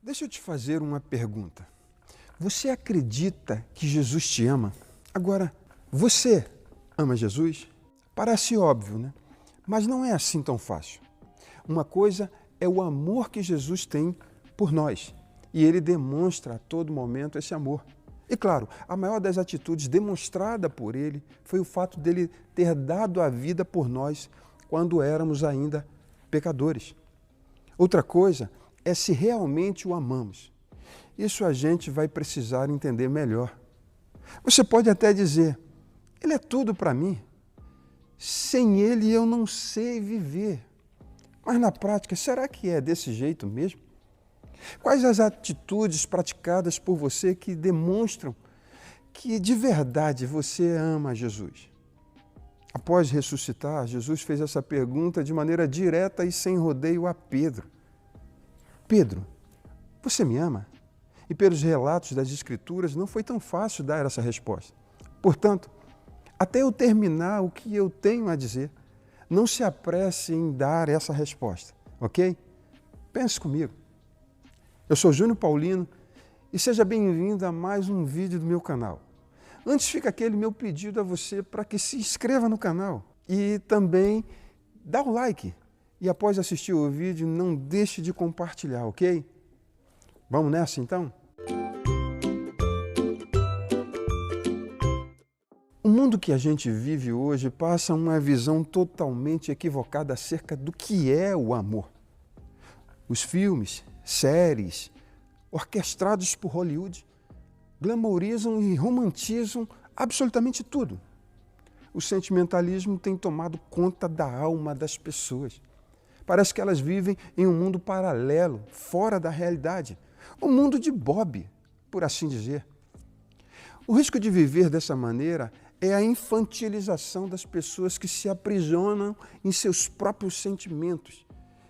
Deixa eu te fazer uma pergunta. Você acredita que Jesus te ama? Agora, você ama Jesus? Parece óbvio, né? Mas não é assim tão fácil. Uma coisa é o amor que Jesus tem por nós. E ele demonstra a todo momento esse amor. E claro, a maior das atitudes demonstrada por ele foi o fato dele ter dado a vida por nós quando éramos ainda pecadores. Outra coisa é se realmente o amamos. Isso a gente vai precisar entender melhor. Você pode até dizer, ele é tudo para mim. Sem ele eu não sei viver. Mas na prática, será que é desse jeito mesmo? Quais as atitudes praticadas por você que demonstram que de verdade você ama Jesus? Após ressuscitar, Jesus fez essa pergunta de maneira direta e sem rodeio a Pedro. Pedro, você me ama? E pelos relatos das Escrituras, não foi tão fácil dar essa resposta. Portanto, até eu terminar o que eu tenho a dizer, não se apresse em dar essa resposta, ok? Pense comigo. Eu sou Júnior Paulino e seja bem-vindo a mais um vídeo do meu canal. Antes fica aquele meu pedido a você para que se inscreva no canal e também dá o like. E após assistir o vídeo, não deixe de compartilhar, ok? Vamos nessa então? O mundo que a gente vive hoje passa uma visão totalmente equivocada acerca do que é o amor. Os filmes, séries, orquestrados por Hollywood, glamourizam e romantizam absolutamente tudo. O sentimentalismo tem tomado conta da alma das pessoas. Parece que elas vivem em um mundo paralelo, fora da realidade. Um mundo de Bob, por assim dizer. O risco de viver dessa maneira é a infantilização das pessoas que se aprisionam em seus próprios sentimentos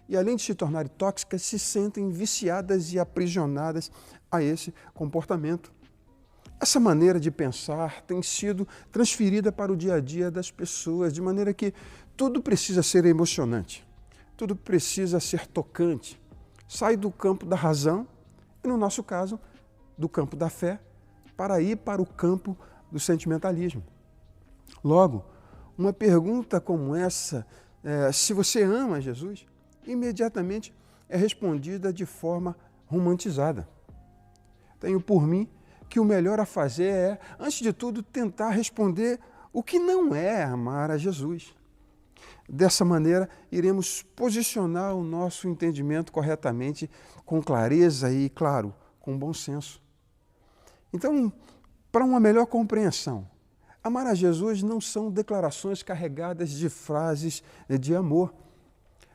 e, além de se tornarem tóxicas, se sentem viciadas e aprisionadas a esse comportamento. Essa maneira de pensar tem sido transferida para o dia a dia das pessoas, de maneira que tudo precisa ser emocionante, tudo precisa ser tocante. Sai do campo da razão e, no nosso caso, do campo da fé, para ir para o campo do sentimentalismo. Logo, uma pergunta como essa, se você ama Jesus, imediatamente é respondida de forma romantizada. Tenho por mim que o melhor a fazer é, antes de tudo, tentar responder o que não é amar a Jesus. Dessa maneira, iremos posicionar o nosso entendimento corretamente, com clareza e, claro, com bom senso. Então, para uma melhor compreensão, amar a Jesus não são declarações carregadas de frases de amor.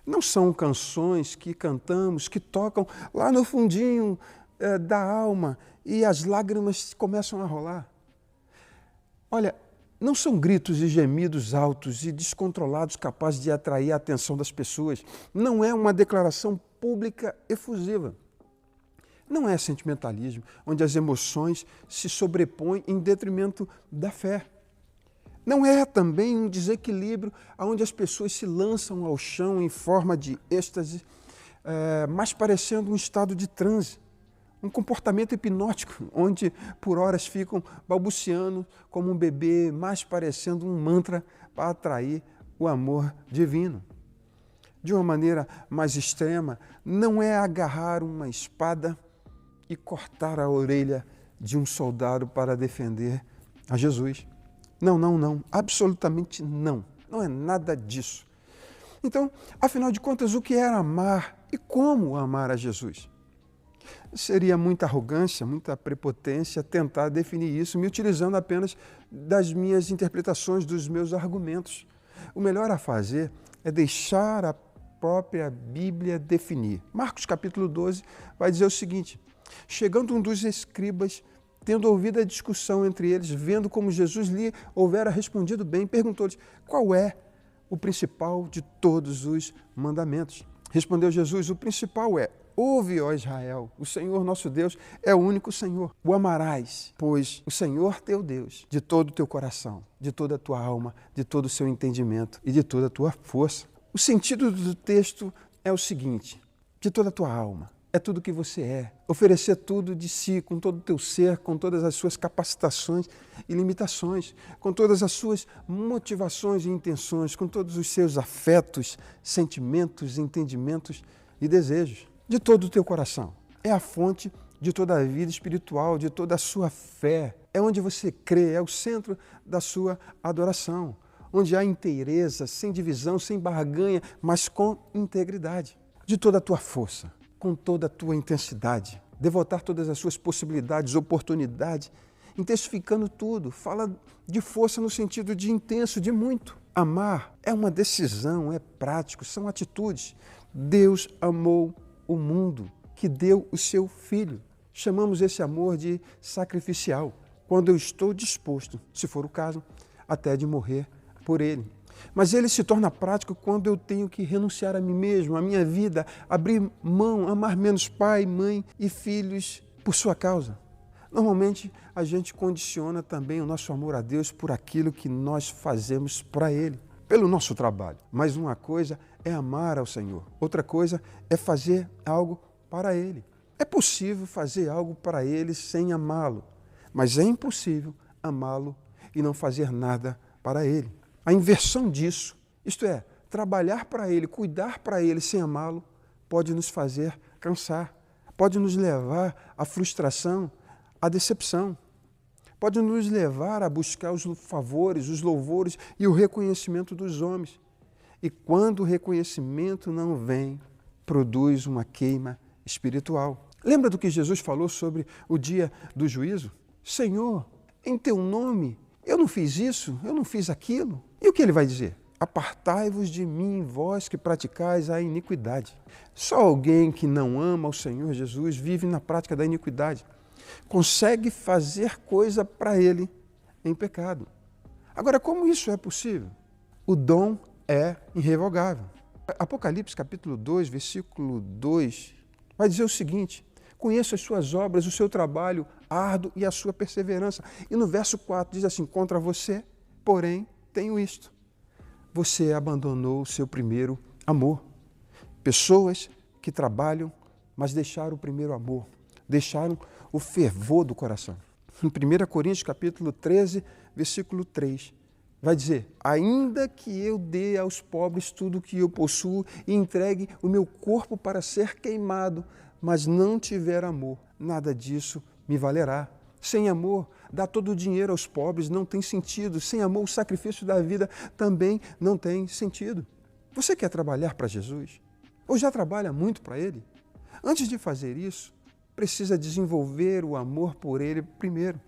Não são canções que cantamos, que tocam lá no fundinho da alma e as lágrimas começam a rolar. Olha, não são gritos e gemidos altos e descontrolados capazes de atrair a atenção das pessoas. Não é uma declaração pública efusiva. Não é sentimentalismo, onde as emoções se sobrepõem em detrimento da fé. Não é também um desequilíbrio onde as pessoas se lançam ao chão em forma de êxtase, mas parecendo um estado de transe. Um comportamento hipnótico, onde por horas ficam balbuciando como um bebê, mais parecendo um mantra para atrair o amor divino. De uma maneira mais extrema, não é agarrar uma espada e cortar a orelha de um soldado para defender a Jesus. Não, absolutamente não. Não é nada disso. Então, afinal de contas, o que é amar e como amar a Jesus? Seria muita arrogância, muita prepotência tentar definir isso me utilizando apenas das minhas interpretações, dos meus argumentos. O melhor a fazer é deixar a própria Bíblia definir. Marcos capítulo 12 vai dizer o seguinte: chegando um dos escribas, tendo ouvido a discussão entre eles, vendo como Jesus lhe houvera respondido bem, perguntou-lhes qual é o principal de todos os mandamentos. Respondeu Jesus: o principal é: ouve, ó Israel, o Senhor nosso Deus é o único Senhor. O amarás, pois, o Senhor teu Deus, de todo o teu coração, de toda a tua alma, de todo o seu entendimento e de toda a tua força. O sentido do texto é o seguinte: de toda a tua alma. é tudo que você é. Oferecer tudo de si, com todo o teu ser, com todas as suas capacitações e limitações, com todas as suas motivações e intenções, com todos os seus afetos, sentimentos, entendimentos e desejos, de todo o teu coração. É a fonte de toda a vida espiritual, de toda a sua fé. É onde você crê, é o centro da sua adoração, onde há inteireza, sem divisão, sem barganha, mas com integridade. De toda a tua força, com toda a tua intensidade, devotar todas as suas possibilidades, oportunidades, intensificando tudo. Fala de força no sentido de intenso, de muito. Amar é uma decisão, é prático, são atitudes. Deus amou o mundo, que deu o seu Filho. Chamamos esse amor de sacrificial, quando eu estou disposto, se for o caso, até de morrer por ele. Mas ele se torna prático quando eu tenho que renunciar a mim mesmo, a minha vida, abrir mão, amar menos pai, mãe e filhos por sua causa. Normalmente, a gente condiciona também o nosso amor a Deus por aquilo que nós fazemos para Ele, pelo nosso trabalho. Mas uma coisa é amar ao Senhor, outra coisa é fazer algo para Ele. É possível fazer algo para Ele sem amá-lo, mas é impossível amá-lo e não fazer nada para Ele. A inversão disso, isto é, trabalhar para Ele, cuidar para Ele sem amá-lo, pode nos fazer cansar, pode nos levar à frustração, à decepção, pode nos levar a buscar os favores, os louvores e o reconhecimento dos homens. E quando o reconhecimento não vem, produz uma queima espiritual. Lembra do que Jesus falou sobre o dia do juízo? Senhor, em teu nome, eu não fiz isso, eu não fiz aquilo. E o que ele vai dizer? Apartai-vos de mim, vós que praticais a iniquidade. Só alguém que não ama o Senhor Jesus vive na prática da iniquidade. Consegue fazer coisa para Ele em pecado. Agora, como isso é possível? O dom é irrevogável. Apocalipse capítulo 2, versículo 2, vai dizer o seguinte: conheço as suas obras, o seu trabalho árduo e a sua perseverança. E no verso 4 diz assim: contra você, porém, tenho isto. Você abandonou o seu primeiro amor. Pessoas que trabalham, mas deixaram o primeiro amor, deixaram o fervor do coração. Em 1 Coríntios capítulo 13, versículo 3, vai dizer: ainda que eu dê aos pobres tudo o que eu possuo e entregue o meu corpo para ser queimado, mas não tiver amor, nada disso me valerá. Sem amor, dar todo o dinheiro aos pobres não tem sentido. Sem amor, o sacrifício da vida também não tem sentido. Você quer trabalhar para Jesus? Ou já trabalha muito para Ele? Antes de fazer isso, precisa desenvolver o amor por Ele primeiro.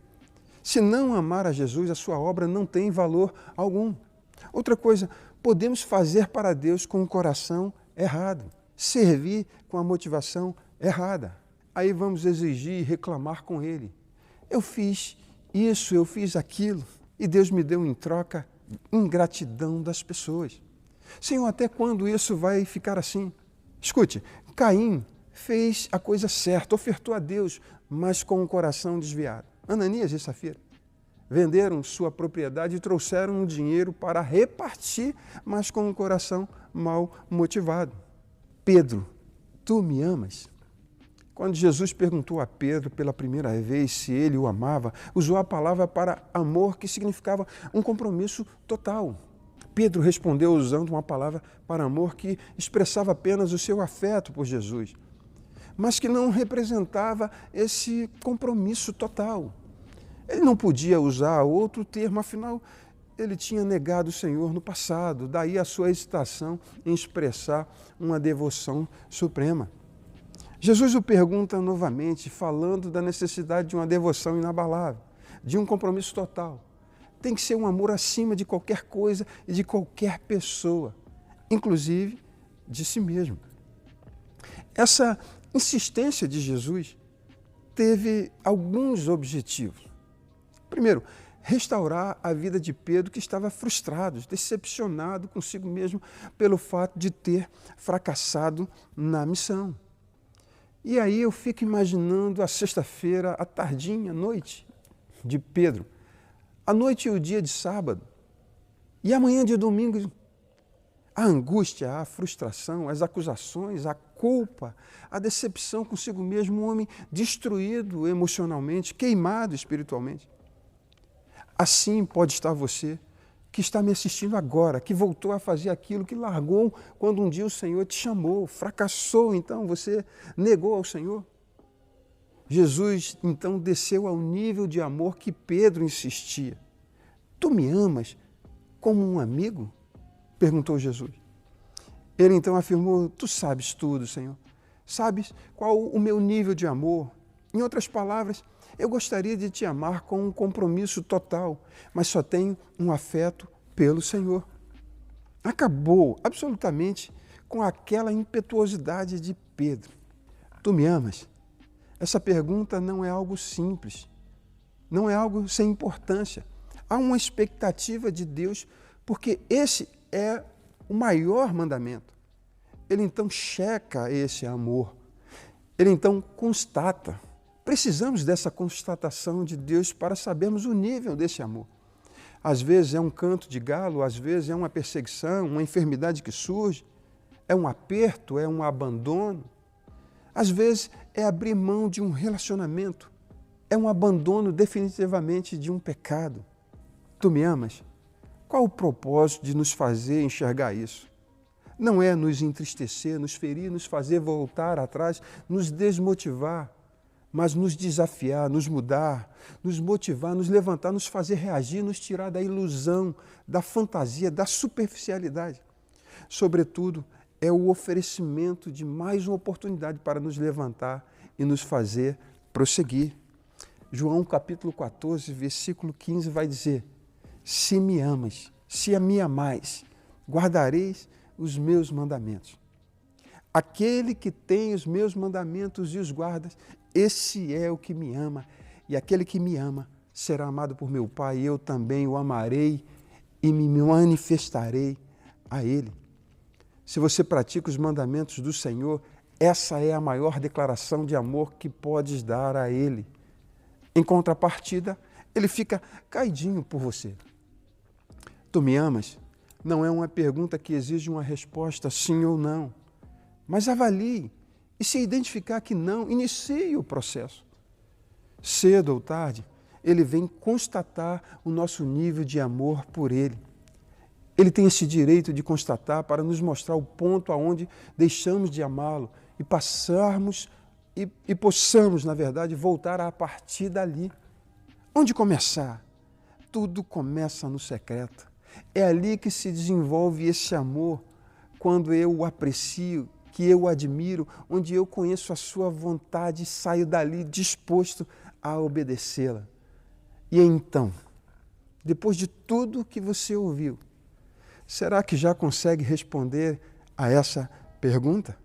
Se não amar a Jesus, a sua obra não tem valor algum. Outra coisa, podemos fazer para Deus com o coração errado, servir com a motivação errada. Aí vamos exigir e reclamar com Ele. Eu fiz isso, eu fiz aquilo, e Deus me deu em troca ingratidão das pessoas. Senhor, até quando isso vai ficar assim? Escute, Caim fez a coisa certa, ofertou a Deus, mas com o coração desviado. Ananias e Safira venderam sua propriedade e trouxeram o dinheiro para repartir, mas com o coração mal motivado. Pedro, tu me amas? Quando Jesus perguntou a Pedro pela primeira vez se ele o amava, usou a palavra para amor, que significava um compromisso total. Pedro respondeu usando uma palavra para amor que expressava apenas o seu afeto por Jesus, mas que não representava esse compromisso total. Ele não podia usar outro termo, afinal, ele tinha negado o Senhor no passado, daí a sua hesitação em expressar uma devoção suprema. Jesus o pergunta novamente, falando da necessidade de uma devoção inabalável, de um compromisso total. Tem que ser um amor acima de qualquer coisa e de qualquer pessoa, inclusive de si mesmo. Essa insistência de Jesus teve alguns objetivos. Primeiro, restaurar a vida de Pedro, que estava frustrado, decepcionado consigo mesmo pelo fato de ter fracassado na missão. E aí eu fico imaginando a sexta-feira, a tardinha, a noite de Pedro, a noite e o dia de sábado, e a manhã de domingo, a angústia, a frustração, as acusações, a culpa, a decepção consigo mesmo, um homem destruído emocionalmente, queimado espiritualmente. Assim pode estar você, que está me assistindo agora, que voltou a fazer aquilo que largou quando um dia o Senhor te chamou, fracassou, então você negou ao Senhor. Jesus, então, desceu ao nível de amor que Pedro insistia. Tu me amas como um amigo? Perguntou Jesus. Ele então afirmou, tu sabes tudo, Senhor. Sabes qual o meu nível de amor? Em outras palavras, eu gostaria de te amar com um compromisso total, mas só tenho um afeto pelo Senhor. Acabou absolutamente com aquela impetuosidade de Pedro. Tu me amas? Essa pergunta não é algo simples, não é algo sem importância. Há uma expectativa de Deus, porque esse é o maior mandamento. Ele então checa esse amor, ele então constata. Precisamos dessa constatação de Deus para sabermos o nível desse amor. Às vezes é um canto de galo, às vezes é uma perseguição, uma enfermidade que surge, é um aperto, é um abandono. Às vezes é abrir mão de um relacionamento, é um abandono definitivamente de um pecado. Tu me amas? Qual o propósito de nos fazer enxergar isso? Não é nos entristecer, nos ferir, nos fazer voltar atrás, nos desmotivar, mas nos desafiar, nos mudar, nos motivar, nos levantar, nos fazer reagir, nos tirar da ilusão, da fantasia, da superficialidade. Sobretudo, é o oferecimento de mais uma oportunidade para nos levantar e nos fazer prosseguir. João capítulo 14, versículo 15 vai dizer: se me amas, se me amais, guardareis os meus mandamentos. Aquele que tem os meus mandamentos e os guarda, esse é o que me ama. E aquele que me ama será amado por meu Pai, e eu também o amarei e me manifestarei a ele. Se você pratica os mandamentos do Senhor, essa é a maior declaração de amor que podes dar a Ele. Em contrapartida, Ele fica caidinho por você. Tu me amas? Não é uma pergunta que exige uma resposta sim ou não. Mas avalie e se identificar que não, inicie o processo. Cedo ou tarde, Ele vem constatar o nosso nível de amor por Ele. Ele tem esse direito de constatar para nos mostrar o ponto aonde deixamos de amá-lo e passarmos e possamos, na verdade, voltar a partir dali. Onde começar? Tudo começa no secreto. É ali que se desenvolve esse amor, quando eu o aprecio, que eu o admiro, onde eu conheço a sua vontade e saio dali disposto a obedecê-la. E então, depois de tudo que você ouviu, será que já consegue responder a essa pergunta?